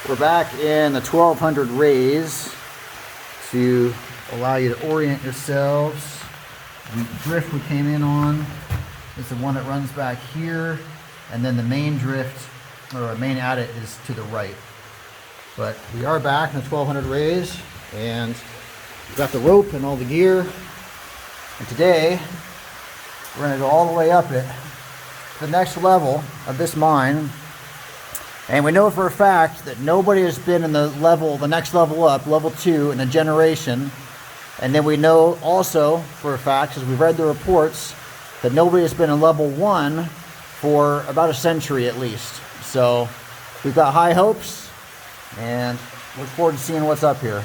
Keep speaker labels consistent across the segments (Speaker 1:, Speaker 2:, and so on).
Speaker 1: We're back in the 1200 raise to allow you to orient yourselves. The drift we came in on is the one that runs back here, and then the main drift, or main adit, is to the right. But we are back in the 1200 raise, and we've got the rope and all the gear. And today, we're going to go all the way up it to the next level of this mine. And we know for a fact that nobody has been in the next level up, level 2, in a generation. And then we know also for a fact, as we've read the reports, that nobody has been in level 1 for about a century at least. So we've got high hopes and look forward to seeing what's up here.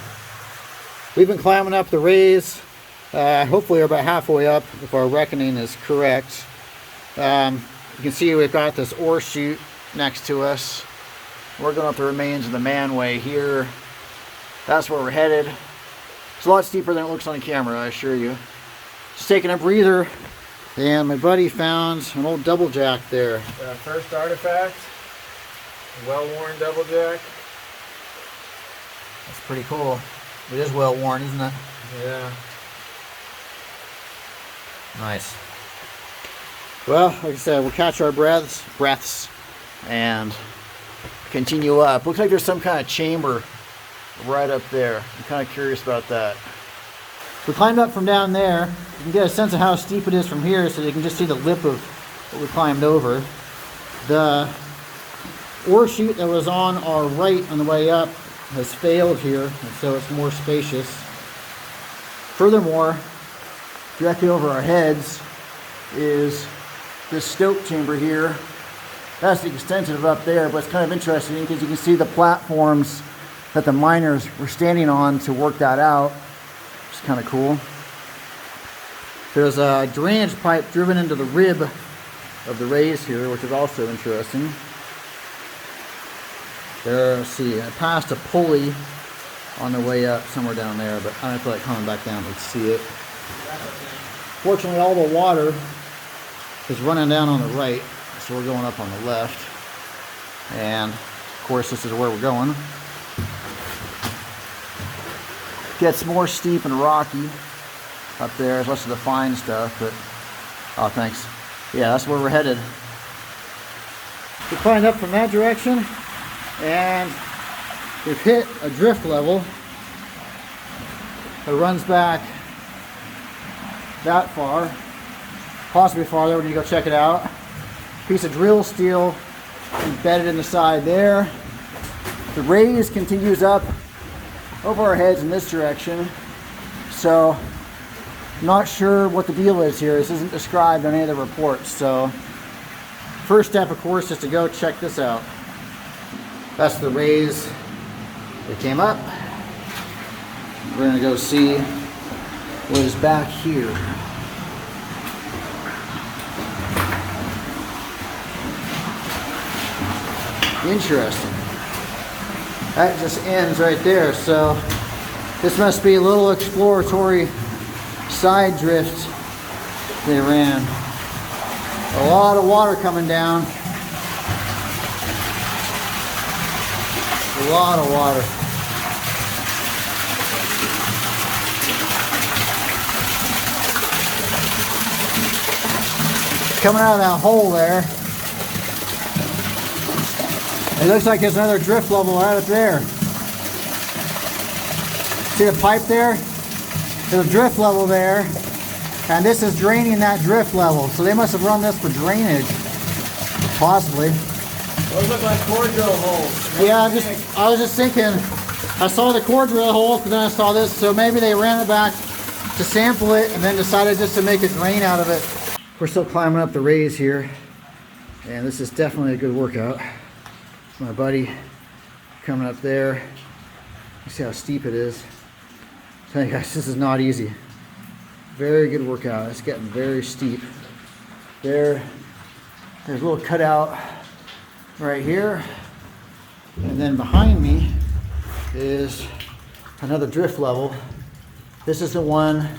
Speaker 1: We've been climbing up the raise. Hopefully we're about halfway up if our reckoning is correct. You can see we've got this ore chute next to us. We're going up the remains of the manway here. That's where we're headed. It's a lot steeper than it looks on camera, I assure you. Just taking a breather, and my buddy found an old double jack there.
Speaker 2: First artifact, well-worn double jack.
Speaker 1: That's pretty cool. It is well worn, isn't it?
Speaker 2: Yeah.
Speaker 1: Nice. Well, like I said, we'll catch our breaths, and continue up. Looks like there's some kind of chamber right up there. I'm kind of curious about that. We climbed up from down there. You can get a sense of how steep it is from here, so you can just see the lip of what we climbed over. The ore chute that was on our right on the way up has failed here, and so it's more spacious. Furthermore, directly over our heads is this stope chamber here. That's the extensive up there, but it's kind of interesting because you can see the platforms that the miners were standing on to work that out, which is kind of cool. There's a drainage pipe driven into the rib of the raise here, which is also interesting. There, let's see, I passed a pulley on the way up somewhere down there, but I don't feel like coming back down to see it. Fortunately, all the water is running down on the right, so we're going up on the left. And of course, this is where we're going. Gets more steep and rocky up there. There's less of the fine stuff, but oh, thanks. Yeah, that's where we're headed. We climbed up from that direction, and we've hit a drift level that runs back that far, possibly farther when you go check it out. Piece of drill steel embedded in the side there. The raise continues up over our heads in this direction, so not sure what the deal is here. This isn't described on any of the reports, so first step, of course, is to go check this out. That's the raise that came up. We're gonna go see what is back here. Interesting. That just ends right there, so this must be a little exploratory side drift they ran. A lot of water coming down. A lot of water. Coming out of that hole there. It looks like there's another drift level right up there. See the pipe there? There's a drift level there, and this is draining that drift level. So they must have run this for drainage, possibly.
Speaker 2: Those look like core drill holes.
Speaker 1: Yeah, I was just thinking, I saw the core drill holes, but then I saw this, so maybe they ran it back to sample it and then decided just to make a drain out of it. We're still climbing up the raise here, and this is definitely a good workout. My buddy coming up there. You see how steep it is. I tell you guys, this is not easy. Very good workout. It's getting very steep. There's a little cutout right here, and then behind me is another drift level. This is the one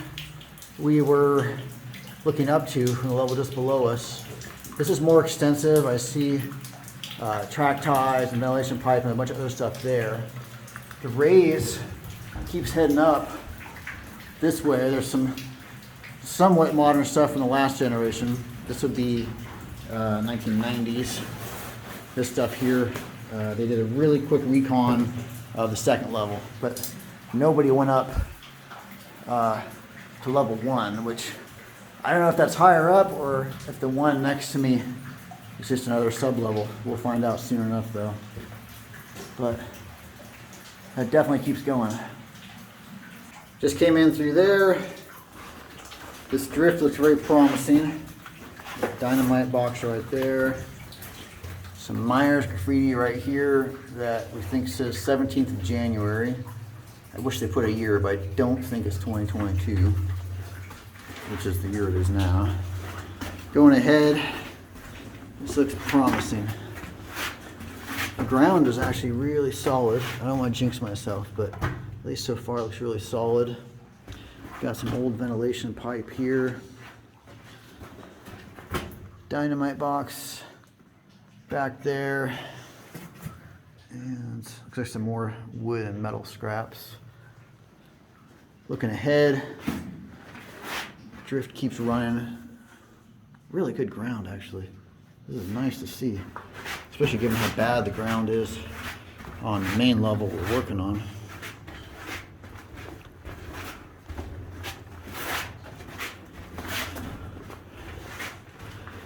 Speaker 1: we were looking up to from the level just below us. This is more extensive. I see track ties and ventilation pipe and a bunch of other stuff there. The raise keeps heading up this way. There's some somewhat modern stuff from the last generation. This would be 1990s. This stuff here, they did a really quick recon of the second level, but nobody went up to level 1, which I don't know if that's higher up or if the one next to me is just another sub-level. We'll find out soon enough though. But that definitely keeps going. Just came in through there. This drift looks very promising. Dynamite box right there. Some Myers graffiti right here that we think says 17th of January. I wish they put a year, but I don't think it's 2022, which is the year it is now. Going ahead, this looks promising. The ground is actually really solid. I don't want to jinx myself, but at least so far it looks really solid. Got some old ventilation pipe here. Dynamite box back there. And looks like some more wood and metal scraps. Looking ahead, drift keeps running. Really good ground actually. This is nice to see, especially given how bad the ground is on the main level we're working on.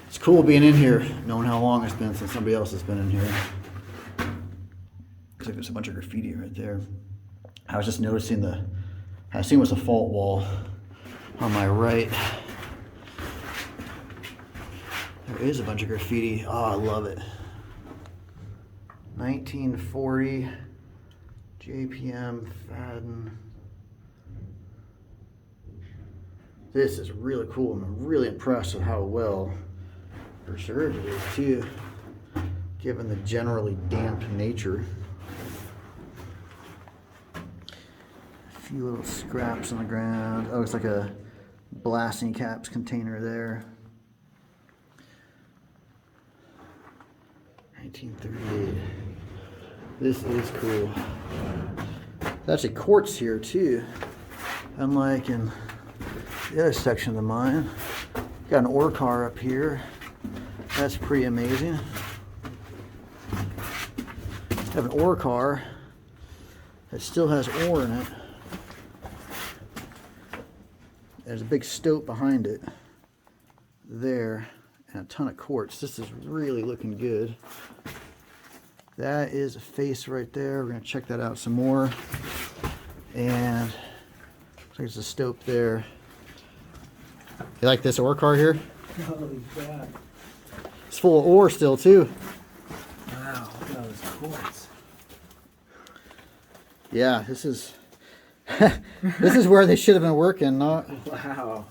Speaker 1: It's cool being in here, knowing how long it's been since somebody else has been in here. Looks like there's a bunch of graffiti right there. I was just noticing I assume it's a fault wall on my right. There is a bunch of graffiti. Oh, I love it. 1940 JPM Fadden. This is really cool. I'm really impressed with how well preserved it is too, given the generally damp nature. A few little scraps on the ground. Oh, it's like a blasting caps container there. 1938. This is cool. There's actually quartz here too, unlike in the other section of the mine. Got an ore car up here. That's pretty amazing. Have an ore car that still has ore in it. There's a big stope behind it there and a ton of quartz. This is really looking good. That is a face right there. We're gonna check that out some more. And looks like there's a stope there. You like this ore car here?
Speaker 2: Holy crap.
Speaker 1: It's full of ore still too.
Speaker 2: Wow, look at all those quartz.
Speaker 1: Yeah, this is this is where they should have been working, not.
Speaker 2: Wow.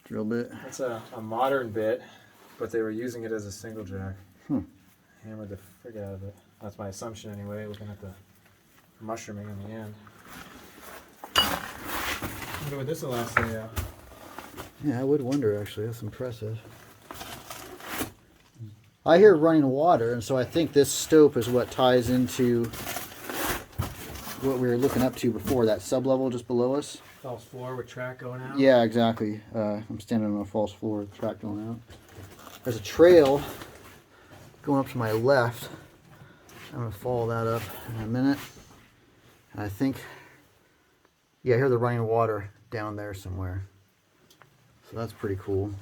Speaker 1: Drill bit.
Speaker 2: That's a modern bit, but they were using it as a single jack. Hammered the frig out of it. That's my assumption anyway, looking at the mushrooming in the end. I wonder what this will last day out.
Speaker 1: Yeah, I would wonder actually. That's impressive. I hear running water, and so I think this stope is what ties into what we were looking up to before, that sub-level just below us.
Speaker 2: False floor with track going out?
Speaker 1: Yeah, exactly. I'm standing on a false floor with track going out. There's a trail going up to my left. I'm going to follow that up in a minute. And I think, yeah, I hear the running water down there somewhere. So that's pretty cool.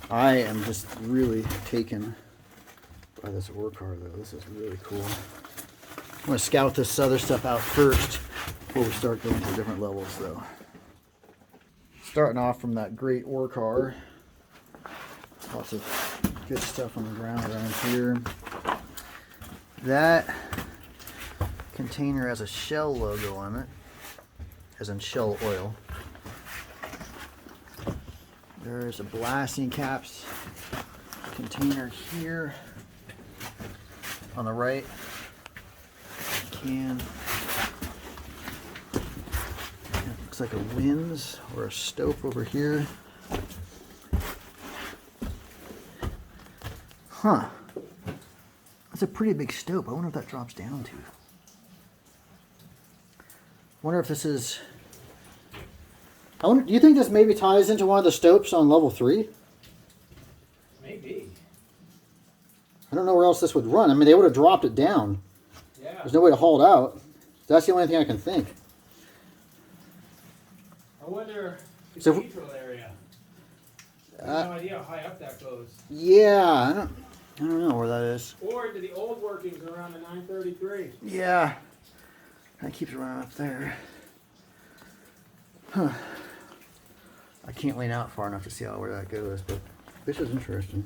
Speaker 1: I am just really taken by this ore car though. This is really cool. I'm going to scout this other stuff out first before we start going to different levels though. Starting off from that great ore car. Lots of good stuff on the ground around here. That container has a Shell logo on it, as in Shell Oil. There's a blasting caps container here on the right. looks like a winds or a stope over here. Huh. That's a pretty big stope. I wonder if that drops down to. Wonder if this is. I wonder, do you think this maybe ties into one of the stopes on level 3?
Speaker 2: Maybe.
Speaker 1: I don't know where else this would run. I mean, they would have dropped it down.
Speaker 2: Yeah.
Speaker 1: There's no way to haul it out. That's the only thing I can think.
Speaker 2: I wonder the
Speaker 1: So-
Speaker 2: cathedral area. I have no idea how high up that goes.
Speaker 1: Yeah, I don't know where that is.
Speaker 2: Or to the old workings around the 933.
Speaker 1: Yeah. That keeps running up there. Huh. I can't lean out far enough to see where that goes, but this is interesting.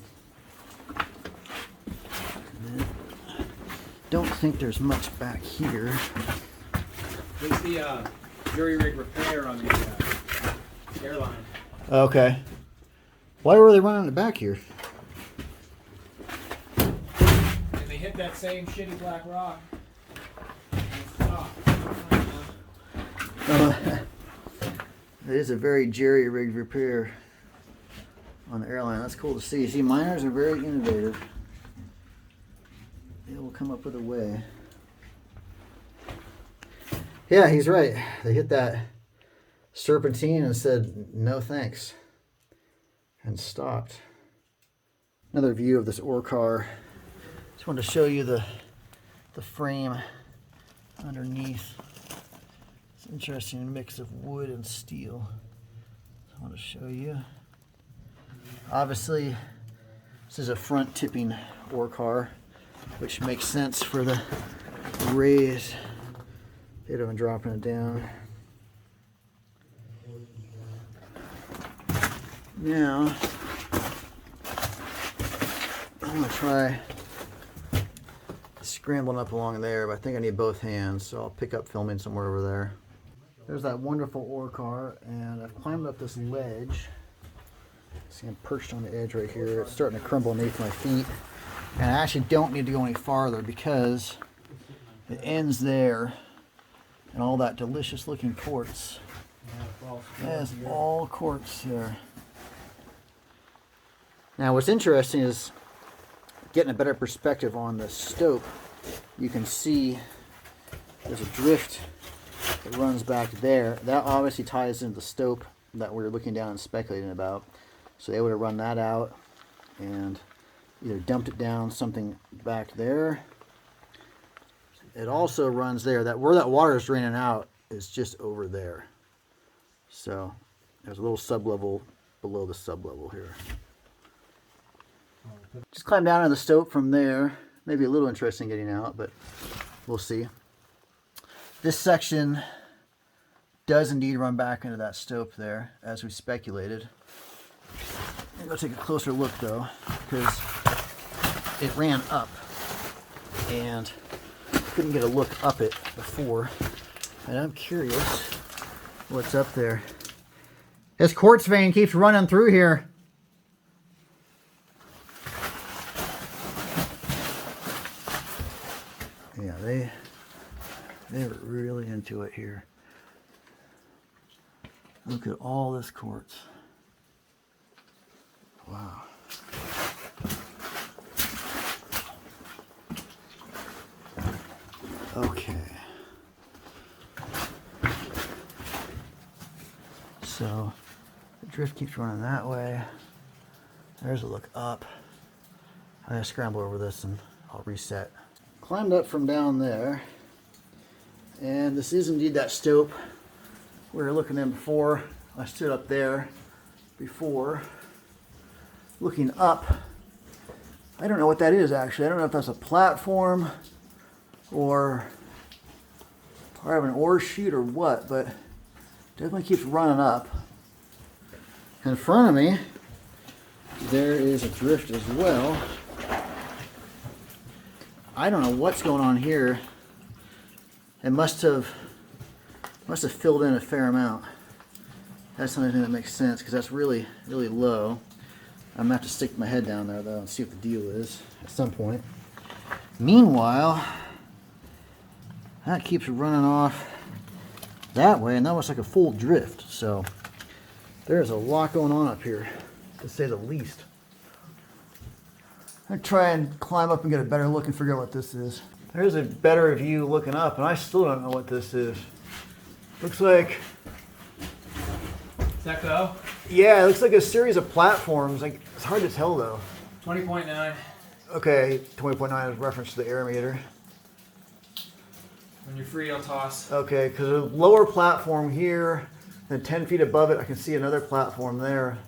Speaker 1: Don't think there's much back here.
Speaker 2: There's the jury rig repair on the airline.
Speaker 1: Okay. Why were they running it back here?
Speaker 2: And they hit that same shitty black rock. And stopped.
Speaker 1: It is a very jerry-rigged repair on the airline. That's cool to see. See, miners are very innovative. They will come up with a way. Yeah, he's right. They hit that serpentine and said, no thanks, and stopped. Another view of this ore car. Just wanted to show you the frame underneath. It's an interesting mix of wood and steel. I want to show you. Obviously, this is a front tipping ore car, which makes sense for the raise. They'd have been dropping it down. Now, I'm going to try scrambling up along there, but I think I need both hands, so I'll pick up filming somewhere over there. There's that wonderful ore car, and I've climbed up this ledge. See, I'm perched on the edge right here. It's starting to crumble beneath my feet. And I actually don't need to go any farther because it ends there. And all that delicious looking quartz. That's all quartz here. Now what's interesting is getting a better perspective on the stope. You can see there's a drift that runs back there. That obviously ties into the stope that we were looking down and speculating about. So they would have run that out and either dumped it down something back there. It also runs there. That where that water is draining out is just over there. So there's a little sublevel below the sublevel here. Just climb down on the stope from there. Maybe a little interesting getting out, but we'll see. This section does indeed run back into that stope there, as we speculated. I'm going to take a closer look though, because it ran up and couldn't get a look up it before. And I'm curious what's up there. This quartz vein keeps running through here. Yeah, they're really into it here. Look at all this quartz. Wow. Okay. So the drift keeps running that way. There's a look up. I'm gonna scramble over this and I'll reset. Climbed up from down there, and this is indeed that stope we were looking in before. I stood up there before, looking up. I don't know what that is actually. I don't know if that's a platform or part of an ore chute or what, but definitely keeps running up. In front of me, there is a drift as well. I don't know what's going on here. It must have filled in a fair amount. That's the only thing that makes sense, because that's really, really low. I'm gonna have to stick my head down there though and see what the deal is at some point. Meanwhile, that keeps running off that way, and that was like a full drift. So there's a lot going on up here, to say the least. I'm gonna try and climb up and get a better look and figure out what this is. There's a better view looking up, and I still don't know what this is. Looks like,
Speaker 2: Does that go?
Speaker 1: yeah, it looks like a series of platforms. Like, it's hard to tell though.
Speaker 2: 20.9.
Speaker 1: Okay, 20.9 is reference to the air meter.
Speaker 2: When you're free, I'll toss.
Speaker 1: Okay, because a lower platform here, then 10 feet above it, I can see another platform there.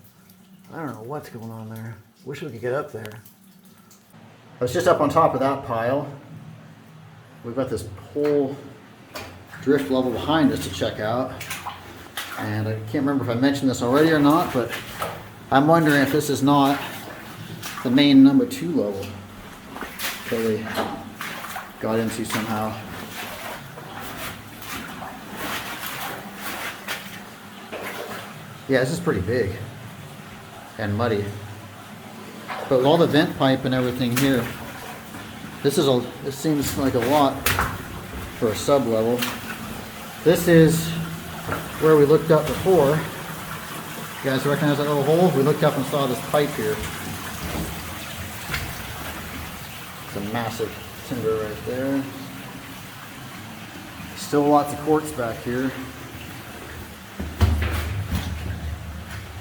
Speaker 1: I don't know what's going on there. Wish we could get up there. I was just up on top of that pile. We've got this whole drift level behind us to check out. And I can't remember if I mentioned this already or not, but I'm wondering if this is not the main number 2 level that we got into somehow. Yeah, this is pretty big and muddy. But with all the vent pipe and everything here, this seems like a lot for a sub level. This is where we looked up before. You guys recognize that little hole? We looked up and saw this pipe here. It's a massive timber right there. Still lots of quartz back here.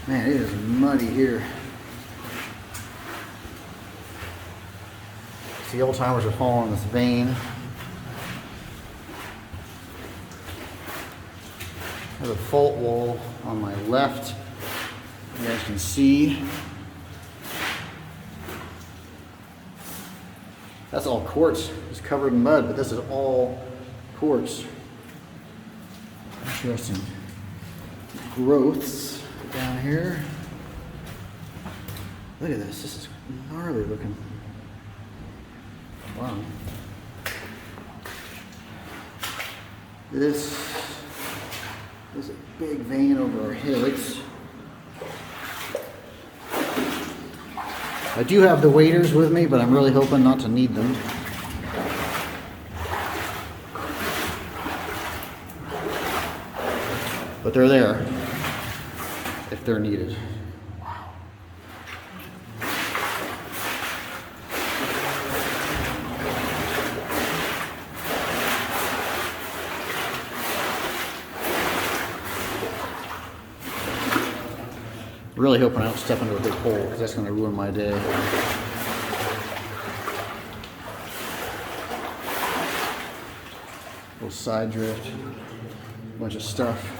Speaker 1: Man, it is muddy here. See, old timers are following this vein. I have a fault wall on my left. You guys can see. That's all quartz. It's covered in mud, but this is all quartz. Interesting growths down here. Look at this. This is gnarly looking. Wow. This is a big vein over our heads. I do have the waders with me, but I'm really hoping not to need them. But they're there if they're needed. Really hoping I don't step into a big hole because that's going to ruin my day. Little side drift, bunch of stuff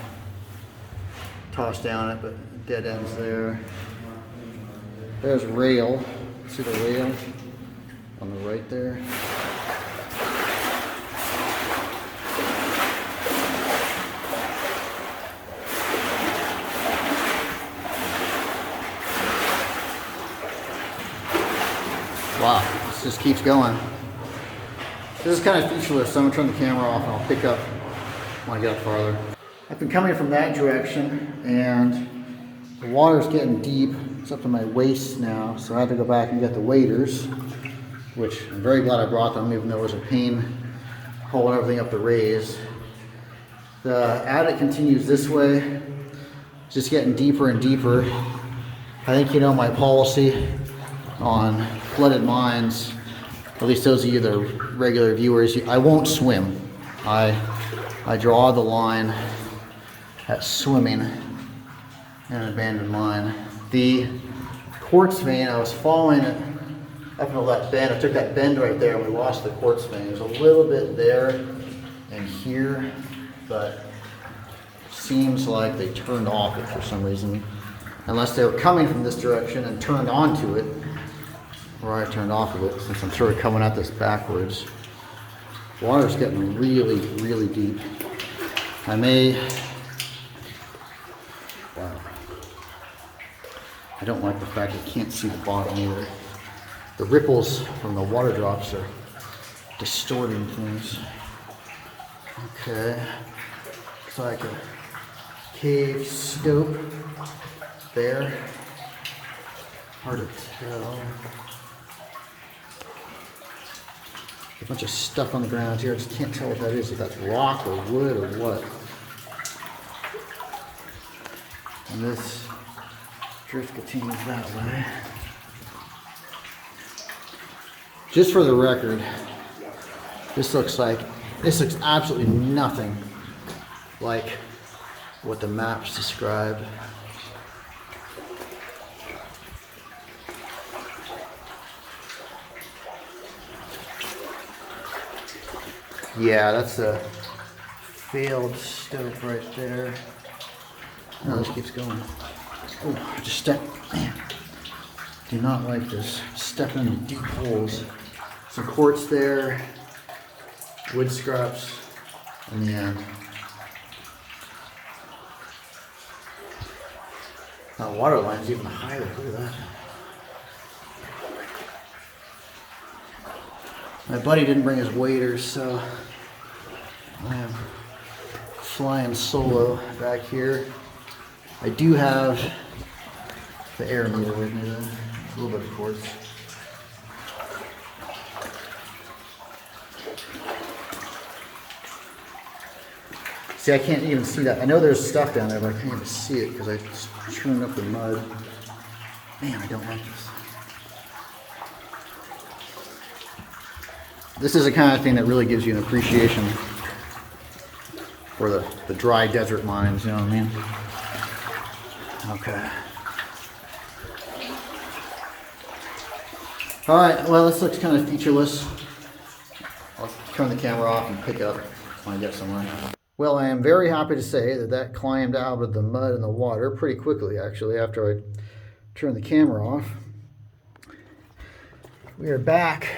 Speaker 1: tossed down it, but dead ends there. There's rail. See the rail on the right there? Wow, this just keeps going. This is kind of featureless, so I'm going to turn the camera off and I'll pick up when I get up farther. I've been coming from that direction and the water's getting deep. It's up to my waist now, so I had to go back and get the waders, which I'm very glad I brought them, even though it was a pain hauling everything up the raise. The adit continues this way, it's just getting deeper and deeper. I think you know my policy on flooded mines, at least those of you that are regular viewers. I won't swim. I draw the line at swimming in an abandoned mine. The quartz vein, I was following it up into that bend. I took that bend right there and we lost the quartz vein. There's a little bit there and here, but seems like they turned off it for some reason. Unless they were coming from this direction and turned onto it, or I turned off of it, since I'm sort of coming at this backwards. Water's getting really, really deep. Wow. I don't like the fact I can't see the bottom either. The ripples from the water drops are distorting things. Okay. Looks like a cave stope there. Hard to tell. A bunch of stuff on the ground here. I just can't tell what that is. If that's rock or wood or what. And this drift continues that way. Just for the record, this looks absolutely nothing like what the maps describe. Yeah, that's a failed stope right there. No, this keeps going. Oh, I just stepped. Man, do not like this. Stepping in deep holes. Some quartz there, wood scraps in the end. That water line's even higher. Look at that. My buddy didn't bring his waders, so I am flying solo back here. I do have the air meter with me though. A little bit of quartz. See, I can't even see that. I know there's stuff down there, but I can't even see it because I just churned up the mud. Man, I don't like this. This is the kind of thing that really gives you an appreciation for the dry desert mines, you know what I mean? Okay. All right, well, this looks kind of featureless. I'll turn the camera off and pick up when I get somewhere. Well, I am very happy to say that climbed out of the mud and the water pretty quickly, actually, after I turned the camera off. We are back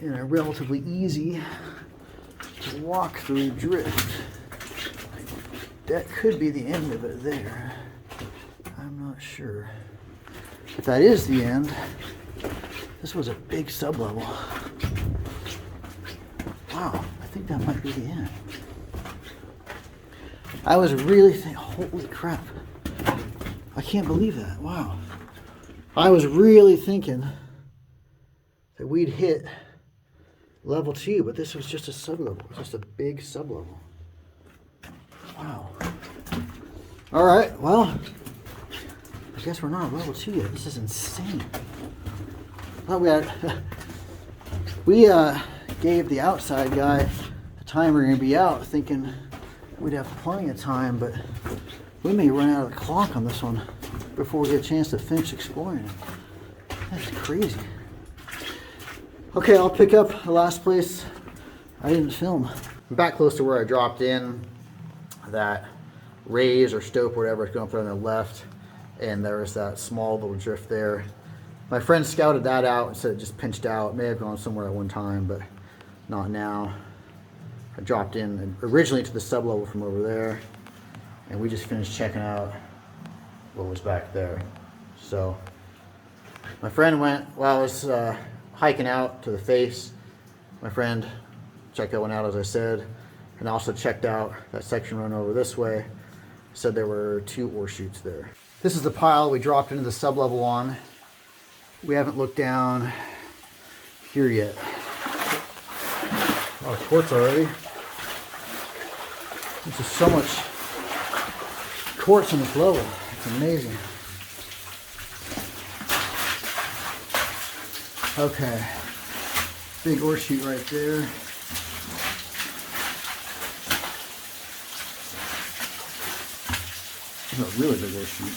Speaker 1: in a relatively easy to walk through drift. That could be the end of it there. I'm not sure. If that is the end, this was a big sublevel. Wow, I think that might be the end. I was really thinking, holy crap. I can't believe that, wow. I was really thinking that we'd hit level 2, but this was just a sublevel, just a big sublevel. Wow. All right, well, I guess we're not at level 2 yet. This is insane. I thought we gave the outside guy the time we we're gonna be out, thinking we'd have plenty of time, but we may run out of the clock on this one before we get a chance to finish exploring it. That's crazy. Okay, I'll pick up the last place I didn't film. I'm back close to where I dropped in. That raise or stope or whatever is going up there on the left, and there was that small little drift there. My friend scouted that out and said it just pinched out. It may have gone somewhere at one time, but not now. I dropped in originally to the sublevel from over there, and we just finished checking out what was back there. So my friend went, while I was hiking out to the face, my friend checked that one out, as I said, and also checked out that section run over this way. Said there were 2 ore chutes there. This is the pile we dropped into the sublevel on. We haven't looked down here yet. Oh, quartz already. There's just so much quartz on this level. It's amazing. Okay. Big ore chute right there. This is a really big ore chute.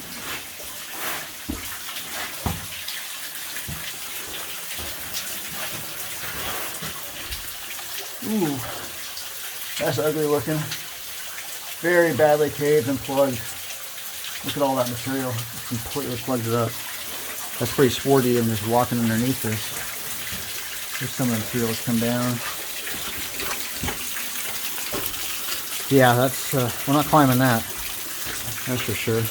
Speaker 1: Ooh, that's ugly looking. Very badly caved and plugged. Look at all that material. It's completely plugged it up. That's pretty sporty. I'm just walking underneath this. There's some of the material that's come down. Yeah, that's, we're not climbing that. That's for sure.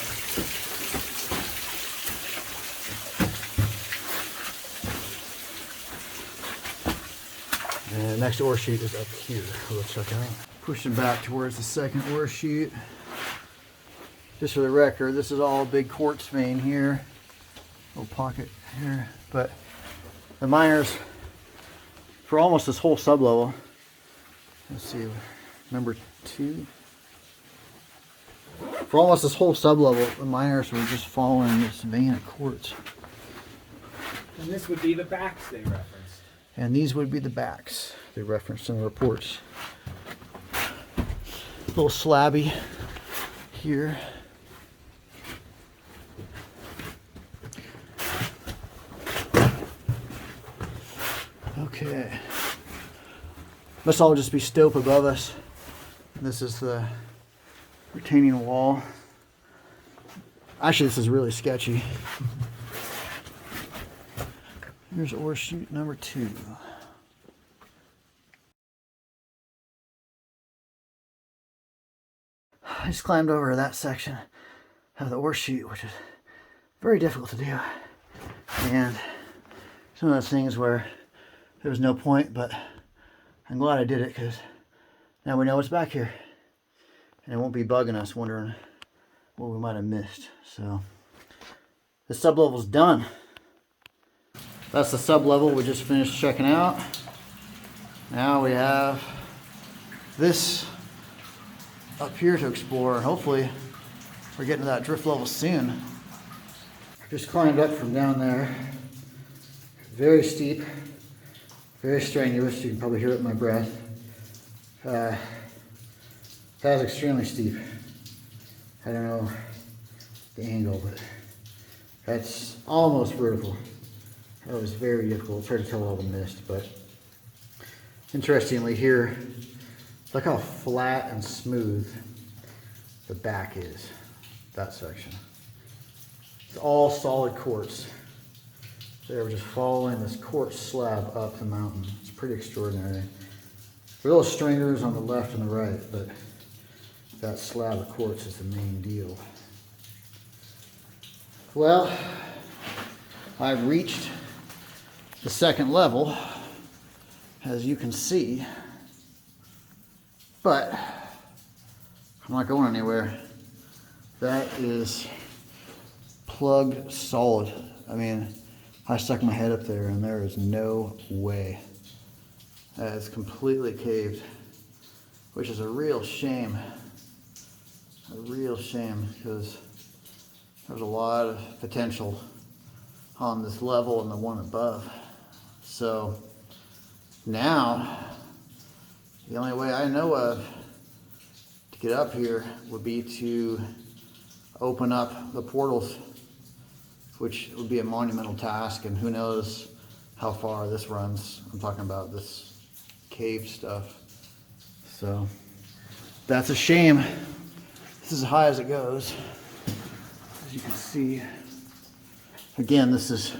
Speaker 1: And the next ore chute is up here. We'll check out. Pushing back towards the second ore chute. Just for the record, this is all big quartz vein here. Little pocket here. But the miners, for almost this whole sublevel, let's see, number 2. For almost this whole sublevel, the miners were just following this vein of quartz.
Speaker 2: And this would be the backs they referenced.
Speaker 1: And these would be the backs they referenced in the reports. A little slabby here. Okay. Must all just be stope above us. This is the retaining wall. Actually, this is really sketchy. Here's ore chute number 2. I just climbed over to that section of the ore chute, which is very difficult to do. And it's one of those things where there was no point, but I'm glad I did it because now we know what's back here. And it won't be bugging us wondering what we might have missed. So the sublevel's done. That's the sublevel we just finished checking out. Now we have this up here to explore, and hopefully we're getting to that drift level soon. Just climbed up from down there. Very steep, very strenuous. You can probably hear it in my breath. That was extremely steep. I don't know the angle, but that's almost vertical. That was very difficult. It's hard to tell all the mist, but interestingly here, look how flat and smooth the back is, that section. It's all solid quartz. They were just following this quartz slab up the mountain. It's pretty extraordinary. There are little stringers on the left and the right, but that slab of quartz is the main deal. Well, I've reached the second level, as you can see, but I'm not going anywhere. That is plugged solid. I mean, I stuck my head up there and there is no way. That is completely caved, which is a real shame. A real shame, because there's a lot of potential on this level and the one above. So now, the only way I know of to get up here would be to open up the portals, which would be a monumental task, and who knows how far this runs. I'm talking about this cave stuff. So that's a shame. This is as high as it goes, as you can see. Again, this is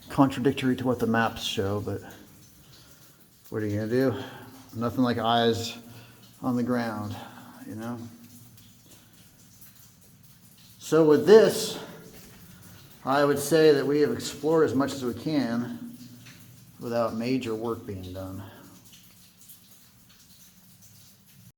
Speaker 1: contradictory to what the maps show, but what are you gonna do? Nothing like eyes on the ground, you know? So with this, I would say that we have explored as much as we can without major work being done.